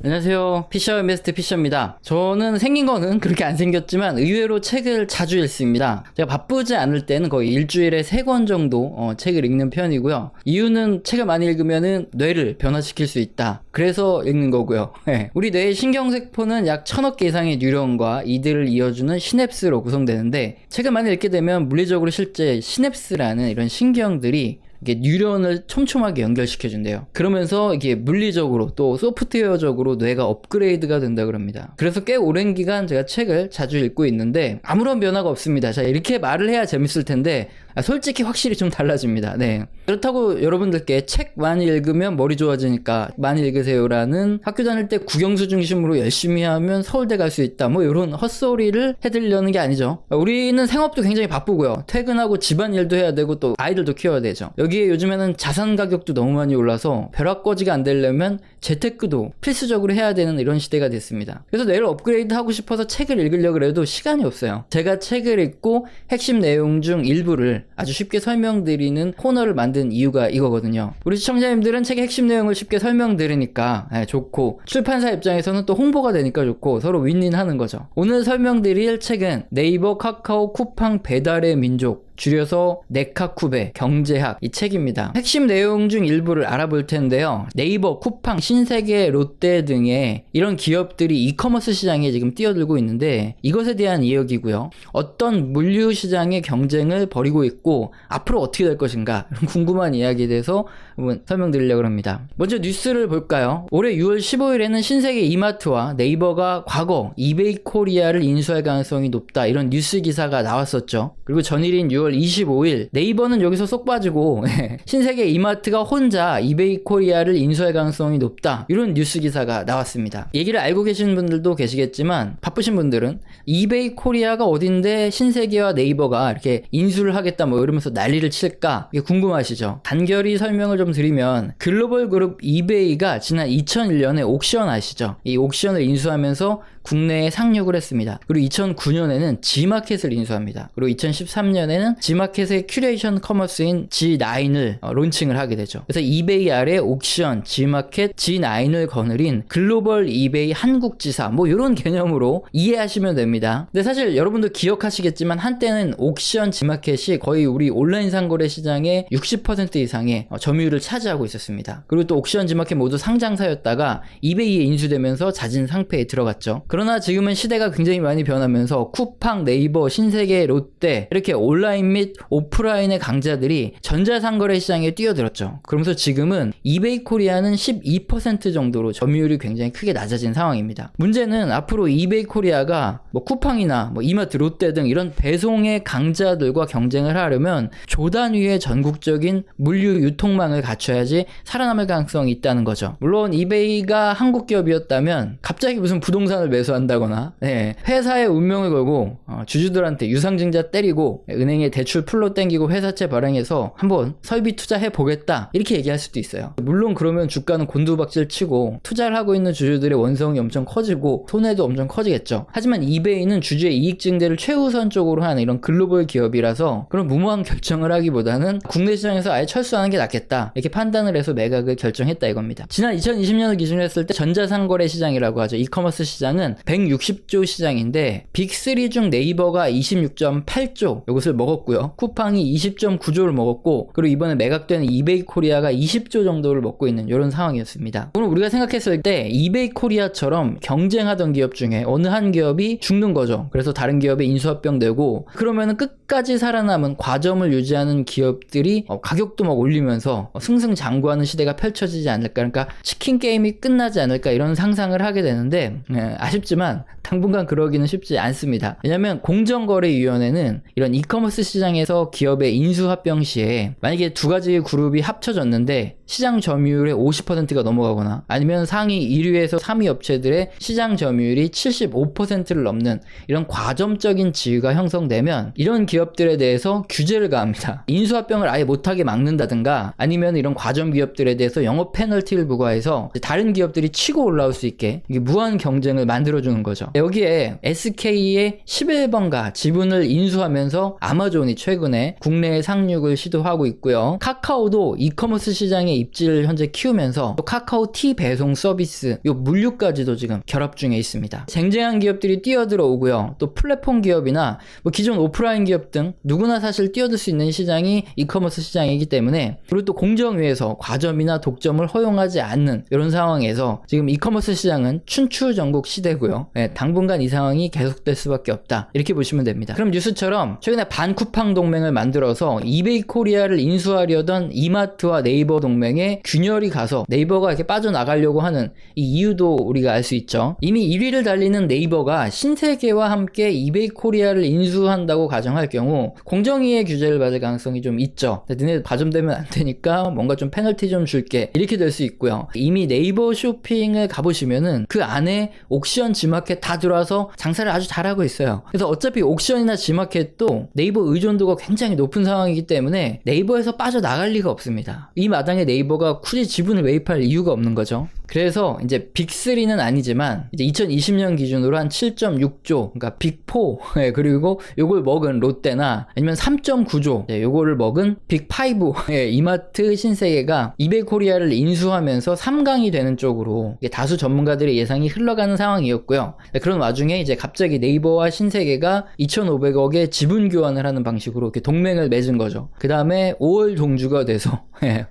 안녕하세요. 피셔 메스트 피셔입니다. 저는 생긴 거는 그렇게 안 생겼지만 의외로 책을 자주 읽습니다. 제가 바쁘지 않을 때는 거의 일주일에 3권 정도 책을 읽는 편이고요. 이유는 책을 많이 읽으면 뇌를 변화시킬 수 있다. 그래서 읽는 거고요. 네. 우리 뇌의 신경세포는 약 1000억 개 이상의 뉴런과 이들을 이어주는 시냅스로 구성되는데, 책을 많이 읽게 되면 물리적으로 실제 시냅스라는 이런 신경들이 이게 뉴런을 촘촘하게 연결시켜준대요. 그러면서 이게 물리적으로 또 소프트웨어적으로 뇌가 업그레이드가 된다 그럽니다. 그래서 꽤 오랜 기간 제가 책을 자주 읽고 있는데 아무런 변화가 없습니다. 자, 이렇게 말을 해야 재밌을 텐데 솔직히 확실히 좀 달라집니다. 네. 그렇다고 여러분들께 책 많이 읽으면 머리 좋아지니까 많이 읽으세요라는, 학교 다닐 때 국영수 중심으로 열심히 하면 서울대 갈 수 있다, 뭐 이런 헛소리를 해드리려는 게 아니죠. 우리는 생업도 굉장히 바쁘고요. 퇴근하고 집안일도 해야 되고 또 아이들도 키워야 되죠. 여기에 요즘에는 자산 가격도 너무 많이 올라서 벼락거지가 안 되려면 재테크도 필수적으로 해야 되는 이런 시대가 됐습니다. 그래서 뇌를 업그레이드 하고 싶어서 책을 읽으려고 해도 시간이 없어요. 제가 책을 읽고 핵심 내용 중 일부를 아주 쉽게 설명드리는 코너를 만든 이유가 이거거든요. 우리 시청자님들은 책의 핵심 내용을 쉽게 설명드리니까 좋고, 출판사 입장에서는 또 홍보가 되니까 좋고, 서로 윈윈하는 거죠. 오늘 설명드릴 책은 네이버, 카카오, 쿠팡 배달의 민족, 줄여서 네카쿠베 경제학, 이 책입니다. 핵심 내용 중 일부를 알아볼 텐데요. 네이버, 쿠팡, 신세계, 롯데 등의 이런 기업들이 이커머스 시장에 지금 뛰어들고 있는데 이것에 대한 이야기고요. 어떤 물류 시장의 경쟁을 벌이고 있고 앞으로 어떻게 될 것인가, 이런 궁금한 이야기에 대해서 한번 설명드리려고 합니다. 먼저 뉴스를 볼까요? 올해 6월 15일에는 신세계 이마트와 네이버가 과거 이베이 코리아를 인수할 가능성이 높다, 이런 뉴스 기사가 나왔었죠. 그리고 전일인 6월 25일 네이버는 여기서 쏙 빠지고 신세계 이마트가 혼자 이베이 코리아를 인수할 가능성이 높다, 이런 뉴스 기사가 나왔습니다. 얘기를 알고 계시는 분들도 계시겠지만 바쁘신 분들은 이베이 코리아가 어딘데 신세계와 네이버가 이렇게 인수를 하겠다 뭐 이러면서 난리를 칠까, 이게 궁금하시죠? 간결히 설명을 좀 드리면, 글로벌 그룹 이베이가 지난 2001년에 옥션 아시죠? 이 옥션을 인수하면서 국내에 상륙을 했습니다. 그리고 2009년에는 G마켓을 인수합니다. 그리고 2013년에는 G마켓의 큐레이션 커머스인 G9을 론칭을 하게 되죠. 그래서 이베이 아래 옥션, G마켓, G9을 거느린 글로벌 이베이 한국지사, 뭐 이런 개념으로 이해하시면 됩니다. 근데 사실 여러분도 기억하시겠지만 한때는 옥션, G마켓이 거의 우리 온라인 상거래 시장의 60% 이상의 점유율을 차지하고 있었습니다. 그리고 또 옥션, G마켓 모두 상장사였다가 이베이에 인수되면서 잦은 상패에 들어갔죠. 그러나 지금은 시대가 굉장히 많이 변하면서 쿠팡, 네이버, 신세계, 롯데, 이렇게 온라인 및 오프라인의 강자들이 전자상거래 시장에 뛰어들었죠. 그러면서 지금은 이베이 코리아는 12% 정도로 점유율이 굉장히 크게 낮아진 상황입니다. 문제는 앞으로 이베이 코리아가 뭐 쿠팡이나 뭐 이마트, 롯데 등 이런 배송의 강자들과 경쟁을 하려면 조 단위의 전국적인 물류 유통망을 갖춰야지 살아남을 가능성이 있다는 거죠. 물론 이베이가 한국 기업이었다면 갑자기 무슨 부동산을 매수한다거나 회사의 운명을 걸고 주주들한테 유상증자 때리고 은행에 대출 풀로 땡기고 회사채 발행해서 한번 설비 투자해 보겠다, 이렇게 얘기할 수도 있어요. 물론 그러면 주가는 곤두박질 치고 투자를 하고 있는 주주들의 원성이 엄청 커지고 손해도 엄청 커지겠죠. 하지만 이베이는 주주의 이익 증대를 최우선적으로 하는 이런 글로벌 기업이라서 그런 무모한 결정을 하기보다는 국내 시장에서 아예 철수하는 게 낫겠다, 이렇게 판단을 해서 매각을 결정했다 이겁니다. 지난 2020년을 기준으로 했을 때 전자상거래 시장이라고 하죠. 이커머스 시장은 160조 시장인데 빅3 중 네이버가 26.8조 이것을 먹었고요. 쿠팡이 20.9조를 먹었고, 그리고 이번에 매각된 이베이 코리아가 20조 정도를 먹고 있는 이런 상황이었습니다. 오늘 우리가 생각했을 때 이베이 코리아처럼 경쟁하던 기업 중에 어느 한 기업이 죽는 거죠. 그래서 다른 기업에 인수합병되고, 그러면은 끝까지 살아남은 과점을 유지하는 기업들이 가격도 막 올리면서 승승장구하는 시대가 펼쳐지지 않을까, 그러니까 치킨 게임이 끝나지 않을까, 이런 상상을 하게 되는데 아쉽지만 당분간 그러기는 쉽지 않습니다. 왜냐하면 공정거래위원회는 이런 이커머스 시장에서 기업의 인수합병 시에 만약에 두 가지 그룹이 합쳐졌는데 시장 점유율의 50%가 넘어가거나 아니면 상위 1위에서 3위 업체들의 시장 점유율이 75%를 넘는 이런 과점적인 지위가 형성되면 이런 기업들에 대해서 규제를 가합니다. 인수합병을 아예 못하게 막는다든가 아니면 이런 과점 기업들에 대해서 영업 페널티를 부과해서 다른 기업들이 치고 올라올 수 있게 이게 무한 경쟁을 만들어주는 거죠. 여기에 SK의 11번가 지분을 인수하면서 아마존이 최근에 국내에 상륙을 시도하고 있고요. 카카오도 이커머스 시장에 시장의 입지를 현재 키우면서 또 카카오 티 배송 서비스, 요 물류까지도 지금 결합 중에 있습니다. 쟁쟁한 기업들이 뛰어들어오고요. 또 플랫폼 기업이나 뭐 기존 오프라인 기업 등 누구나 사실 뛰어들 수 있는 시장이 이커머스 시장이기 때문에, 그리고 또 공정위에서 과점이나 독점을 허용하지 않는 이런 상황에서 지금 이커머스 시장은 춘추전국 시대고요. 네, 당분간 이 상황이 계속될 수밖에 없다, 이렇게 보시면 됩니다. 그럼 뉴스처럼 최근에 반쿠팡 동맹을 만들어서 이베이 코리아를 인수하려던 이마트와 네이버 동맹에 균열이 가서 네이버가 이렇게 빠져나가려고 하는 이 이유도 우리가 알 수 있죠. 이미 1위를 달리는 네이버가 신세계와 함께 이베이 코리아를 인수한다고 가정할 경우 공정위의 규제를 받을 가능성이 좀 있죠. 너네 과점되면 안 되니까 뭔가 좀 페널티 좀 줄게, 이렇게 될 수 있고요. 이미 네이버 쇼핑을 가보시면은 그 안에 옥션, 지마켓 다 들어와서 장사를 아주 잘하고 있어요. 그래서 어차피 옥션이나 지마켓도 네이버 의존도가 굉장히 높은 상황이기 때문에 네이버에서 빠져나갈 리가 없습니다. 이 마당에 네이버가 굳이 지분을 매입할 이유가 없는 거죠. 그래서 이제 빅3는 아니지만 이제 2020년 기준으로 한 7.6조, 그러니까 빅4, 그리고 요걸 먹은 롯데나 아니면 3.9조, 요거를 먹은 빅5, 이마트, 신세계가 이베이 코리아를 인수하면서 3강이 되는 쪽으로 다수 전문가들의 예상이 흘러가는 상황이었고요. 그런 와중에 이제 갑자기 네이버와 신세계가 2,500억의 지분 교환을 하는 방식으로 이렇게 동맹을 맺은 거죠. 그 다음에 5월 동주가 돼서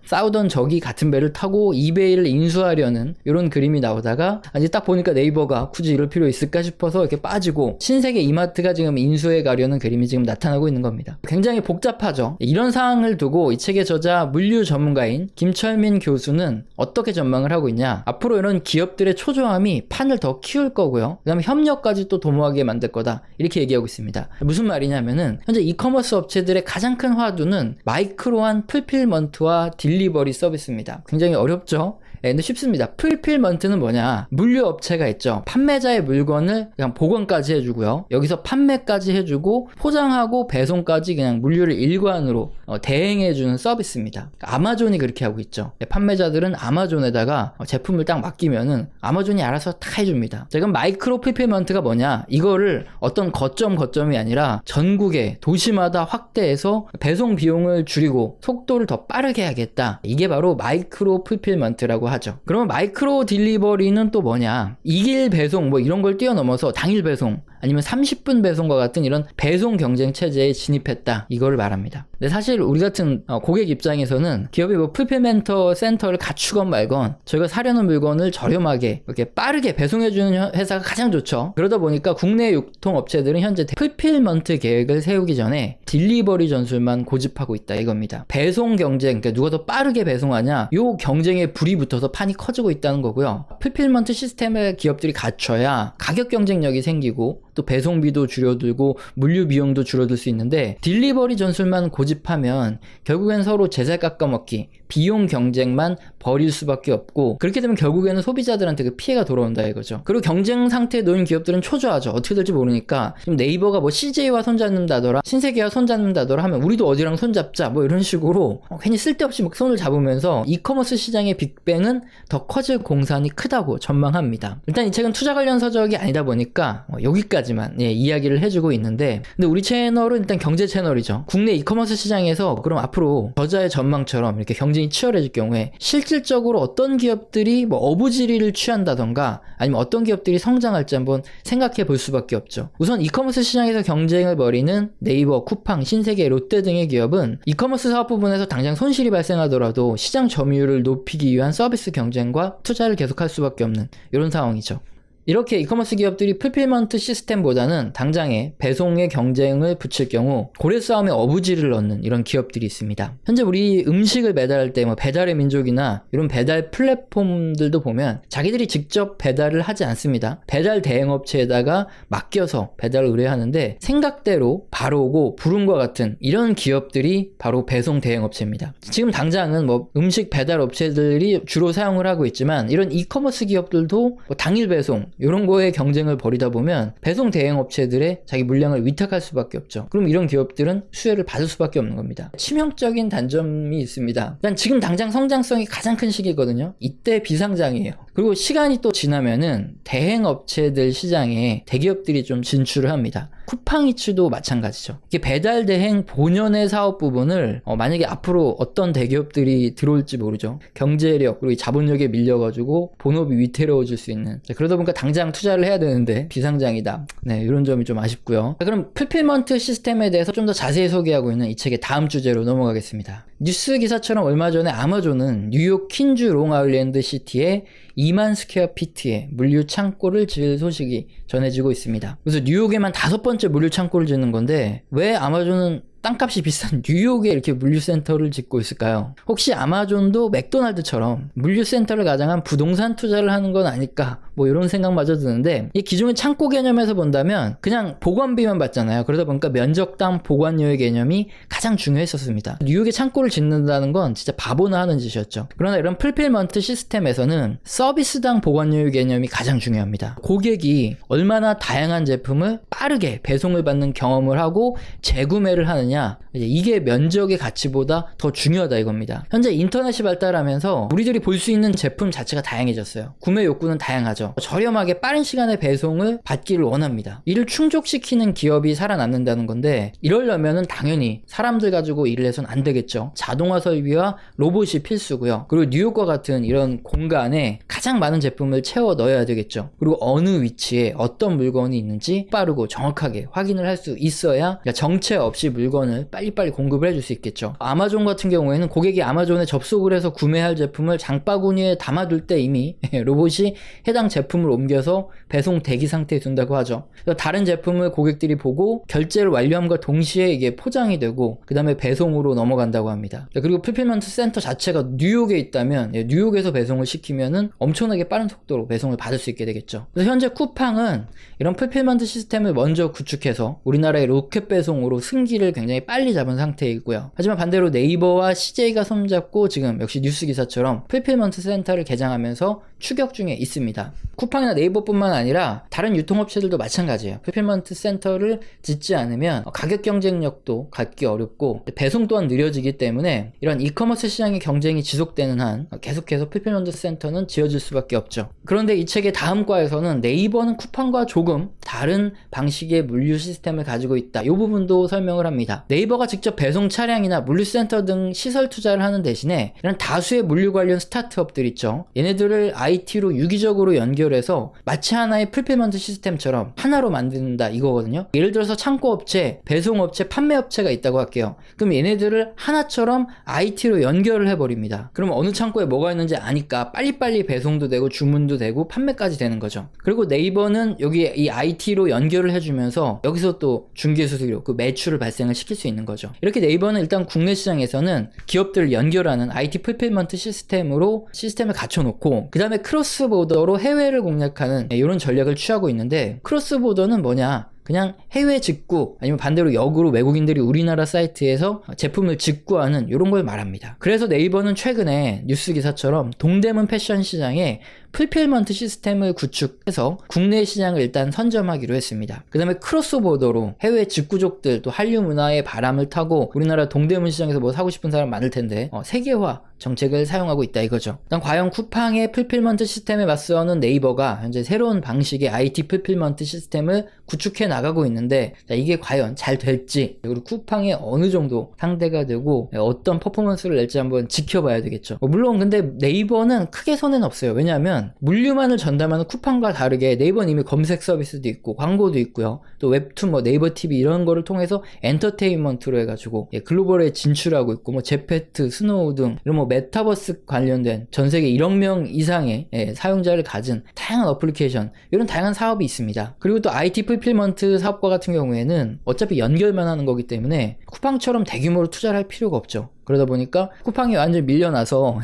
싸우던 적이 같은 배를 타고 이베이를 인수하려는 이런 그림이 나오다가 이제 딱 보니까 네이버가 굳이 이럴 필요 있을까 싶어서 이렇게 빠지고 신세계, 이마트가 지금 인수해 가려는 그림이 지금 나타나고 있는 겁니다. 굉장히 복잡하죠. 이런 상황을 두고 이 책의 저자 물류 전문가인 김철민 교수는 어떻게 전망을 하고 있냐, 앞으로 이런 기업들의 초조함이 판을 더 키울 거고요, 그 다음에 협력까지 또 도모하게 만들 거다, 이렇게 얘기하고 있습니다. 무슨 말이냐면은 현재 이커머스 업체들의 가장 큰 화두는 마이크로한 풀필먼트와 딜리버리 서비스입니다. 굉장히 어렵죠? 근데 쉽습니다. 풀필먼트는 뭐냐, 물류업체가 있죠. 판매자의 물건을 그냥 보관까지 해주고요, 여기서 판매까지 해주고 포장하고 배송까지 그냥 물류를 일관으로 대행해주는 서비스입니다. 아마존이 그렇게 하고 있죠. 판매자들은 아마존에다가 제품을 딱 맡기면은 아마존이 알아서 다 해줍니다. 자, 그럼 마이크로 풀필먼트가 뭐냐, 이거를 어떤 거점이 아니라 전국의 도시마다 확대해서 배송 비용을 줄이고 속도를 더 빠르게 하겠다, 이게 바로 마이크로 풀필먼트라고 하죠. 그러면 마이크로 딜리버리는 또 뭐냐, 이길 배송 뭐 이런 걸 뛰어넘어서 당일 배송 아니면 30분 배송과 같은 이런 배송 경쟁 체제에 진입했다, 이거를 말합니다. 근데 사실 우리 같은 고객 입장에서는 기업이 뭐 풀필먼트 센터를 갖추건 말건 저희가 사려는 물건을 저렴하게 이렇게 빠르게 배송해주는 회사가 가장 좋죠. 그러다 보니까 국내 유통업체들은 현재 풀필먼트 계획을 세우기 전에 딜리버리 전술만 고집하고 있다, 이겁니다. 배송 경쟁, 그러니까 누가 더 빠르게 배송하냐, 요 경쟁에 불이 붙어서 판이 커지고 있다는 거고요. 풀필먼트 시스템을 기업들이 갖춰야 가격 경쟁력이 생기고 또 배송비도 줄어들고 물류 비용도 줄어들 수 있는데, 딜리버리 전술만 고집하면 결국엔 서로 제재 깎아먹기, 비용 경쟁만 벌일 수밖에 없고, 그렇게 되면 결국에는 소비자들한테 그 피해가 돌아온다, 이거죠. 그리고 경쟁 상태에 놓인 기업들은 초조하죠. 어떻게 될지 모르니까 지금 네이버가 뭐 CJ와 손잡는다더라, 신세계와 손잡는다더라 하면 우리도 어디랑 손잡자, 뭐 이런 식으로 괜히 쓸데없이 막 손을 잡으면서 이커머스 시장의 빅뱅은 더 커질 공산이 크다고 전망합니다. 일단 이 책은 투자 관련 서적이 아니다 보니까 여기까지만 이야기를 해주고 있는데, 근데 우리 채널은 일단 경제 채널이죠. 국내 이커머스 시장에서 그럼 앞으로 저자의 전망처럼 이렇게 경쟁이 치열해질 경우에 실질적으로 어떤 기업들이 뭐 어부지리를 취한다던가 아니면 어떤 기업들이 성장할지 한번 생각해 볼 수밖에 없죠. 우선 이커머스 시장에서 경쟁을 벌이는 네이버, 쿠팡, 신세계, 롯데 등의 기업은 이커머스 사업 부분에서 당장 손실이 발생하더라도 시장 점유율을 높이기 위한 서비스 경쟁과 투자를 계속할 수밖에 없는 이런 상황이죠. 이렇게 이커머스 기업들이 풀필먼트 시스템보다는 당장에 배송의 경쟁을 붙일 경우 고래 싸움에 어부지를 넣는 이런 기업들이 있습니다. 현재 우리 음식을 배달할 때 뭐 배달의 민족이나 이런 배달 플랫폼들도 보면 자기들이 직접 배달을 하지 않습니다. 배달 대행업체에다가 맡겨서 배달을 의뢰하는데 생각대로 바로 오고 부름과 같은 이런 기업들이 바로 배송 대행업체입니다. 지금 당장은 뭐 음식 배달 업체들이 주로 사용을 하고 있지만 이런 이커머스 기업들도 뭐 당일 배송, 이런 거에 경쟁을 벌이다 보면 배송 대행 업체들의 자기 물량을 위탁할 수밖에 없죠. 그럼 이런 기업들은 수혜를 받을 수밖에 없는 겁니다. 치명적인 단점이 있습니다. 일단 지금 당장 성장성이 가장 큰 시기거든요. 이때 비상장이에요. 그리고 시간이 또 지나면은 대행 업체들 시장에 대기업들이 좀 진출을 합니다. 쿠팡이츠도 마찬가지죠. 이게 배달 대행 본연의 사업 부분을 만약에 앞으로 어떤 대기업들이 들어올지 모르죠. 경제력 그리고 자본력에 밀려가지고 본업이 위태로워질 수 있는, 그러다 보니까 당장 투자를 해야 되는데 비상장이다. 네, 이런 점이 좀 아쉽고요. 자, 그럼 풀필먼트 시스템에 대해서 좀 더 자세히 소개하고 있는 이 책의 다음 주제로 넘어가겠습니다. 뉴스 기사처럼 얼마 전에 아마존은 뉴욕 퀸즈 롱아일랜드 시티에 2만 스퀘어 피트의 물류 창고를 지을 소식이 전해지고 있습니다. 그래서 뉴욕에만 5번째 물류 창고를 짓는 건데 왜 아마존은 땅값이 비싼 뉴욕에 이렇게 물류센터를 짓고 있을까요? 혹시 아마존도 맥도날드처럼 물류센터를 가장한 부동산 투자를 하는 건 아닐까? 뭐 이런 생각마저 드는데, 이 기존의 창고 개념에서 본다면 그냥 보관비만 받잖아요. 그러다 보니까 면적당 보관료의 개념이 가장 중요했었습니다. 뉴욕에 창고를 짓는다는 건 진짜 바보나 하는 짓이었죠. 그러나 이런 풀필먼트 시스템에서는 서비스당 보관료의 개념이 가장 중요합니다. 고객이 얼마나 다양한 제품을 빠르게 배송을 받는 경험을 하고 재구매를 하느냐, 이게 면적의 가치보다 더 중요하다 이겁니다. 현재 인터넷이 발달하면서 우리들이 볼 수 있는 제품 자체가 다양해졌어요. 구매 욕구는 다양하죠. 저렴하게 빠른 시간에 배송을 받기를 원합니다. 이를 충족시키는 기업이 살아남는다는 건데, 이러려면은 당연히 사람들 가지고 일을 해서는 안 되겠죠. 자동화 설비와 로봇이 필수고요. 그리고 뉴욕과 같은 이런 공간에 가장 많은 제품을 채워 넣어야 되겠죠. 그리고 어느 위치에 어떤 물건이 있는지 빠르고 정확하게 확인을 할 수 있어야 정체 없이 물건을 빨리빨리 공급을 해줄 수 있겠죠. 아마존 같은 경우에는 고객이 아마존에 접속을 해서 구매할 제품을 장바구니에 담아둘 때 이미 로봇이 해당 제품을 옮겨서 배송 대기 상태에 둔다고 하죠. 다른 제품을 고객들이 보고 결제를 완료함과 동시에 이게 포장이 되고 그 다음에 배송으로 넘어간다고 합니다. 그리고 풀필먼트 센터 자체가 뉴욕에 있다면 뉴욕에서 배송을 시키면은 엄청나게 빠른 속도로 배송을 받을 수 있게 되겠죠. 그래서 현재 쿠팡은 이런 풀필먼트 시스템을 먼저 구축해서 우리나라의 로켓 배송으로 승기를 굉장히 빨리 잡은 상태이고요. 하지만 반대로 네이버와 CJ가 손잡고 지금 역시 뉴스 기사처럼 풀필먼트 센터를 개장하면서 추격 중에 있습니다. 쿠팡이나 네이버뿐만 아니라 다른 유통업체들도 마찬가지예요. 풀필먼트 센터를 짓지 않으면 가격 경쟁력도 갖기 어렵고 배송 또한 느려지기 때문에 이런 이커머스 시장의 경쟁이 지속되는 한 계속해서 풀필먼트 센터는 지어질 수밖에 없죠. 그런데 이 책의 다음 과에서는 네이버는 쿠팡과 조금 다른 방식의 물류 시스템을 가지고 있다, 이 부분도 설명을 합니다. 네이버가 직접 배송 차량이나 물류센터 등 시설 투자를 하는 대신에 이런 다수의 물류 관련 스타트업들 있죠. 얘네들을 IT로 유기적으로 연결해서 마치 하나의 풀필먼트 시스템처럼 하나로 만든다 이거거든요. 예를 들어서 창고업체, 배송업체, 판매업체가 있다고 할게요. 그럼 얘네들을 하나처럼 IT로 연결을 해버립니다. 그럼 어느 창고에 뭐가 있는지 아니까 빨리빨리 배송도 되고 주문도 되고 판매까지 되는 거죠. 그리고 네이버는 여기 이 IT로 연결을 해주면서 여기서 또 중개수수료, 그 매출을 발생을 시킬 수 있는 거죠. 이렇게 네이버는 일단 국내 시장에서는 기업들을 연결하는 IT 풀필먼트 시스템으로 시스템을 갖춰놓고 그 다음에 크로스보더로 해외를 공략하는 이런 전략을 취하고 있는데, 크로스보더는 뭐냐? 그냥 해외 직구 아니면 반대로 역으로 외국인들이 우리나라 사이트에서 제품을 직구하는 이런 걸 말합니다. 그래서 네이버는 최근에 뉴스 기사처럼 동대문 패션 시장에 풀필먼트 시스템을 구축해서 국내 시장을 일단 선점하기로 했습니다. 그 다음에 크로스보더로 해외 직구족들 또 한류 문화의 바람을 타고 우리나라 동대문 시장에서 뭐 사고 싶은 사람 많을 텐데 세계화 정책을 사용하고 있다 이거죠. 일단 과연 쿠팡의 풀필먼트 시스템에 맞서는 네이버가 현재 새로운 방식의 IT 풀필먼트 시스템을 구축해 나가고 있는데, 이게 과연 잘 될지, 그리고 쿠팡에 어느 정도 상대가 되고 어떤 퍼포먼스를 낼지 한번 지켜봐야 되겠죠. 물론 근데 네이버는 크게 손해는 없어요. 왜냐하면 물류만을 전담하는 쿠팡과 다르게 네이버는 이미 검색 서비스도 있고 광고도 있고요. 또 웹툰, 뭐 네이버 TV 이런 거를 통해서 엔터테인먼트로 해가지고 글로벌에 진출하고 있고, 뭐 제페트, 스노우 등 이런 뭐 메타버스 관련된 전 세계 1억 명 이상의 사용자를 가진 다양한 어플리케이션, 이런 다양한 사업이 있습니다. 그리고 또 IT 풀필먼트 사업과 같은 경우에는 어차피 연결만 하는 거기 때문에 쿠팡처럼 대규모로 투자를 할 필요가 없죠. 그러다 보니까 쿠팡이 완전히 밀려나서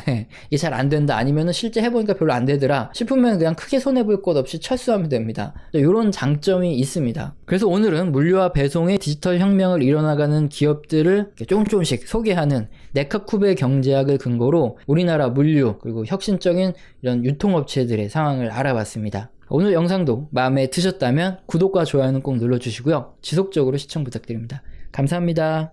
이게 잘 안 된다, 아니면은 실제 해보니까 별로 안 되더라 싶으면 그냥 크게 손해볼 것 없이 철수하면 됩니다. 이런 장점이 있습니다. 그래서 오늘은 물류와 배송의 디지털 혁명을 이뤄나가는 기업들을 조금씩 소개하는 네카쿱의 경제학을 근거로 우리나라 물류 그리고 혁신적인 이런 유통업체들의 상황을 알아봤습니다. 오늘 영상도 마음에 드셨다면 구독과 좋아요는 꼭 눌러주시고요. 지속적으로 시청 부탁드립니다. 감사합니다.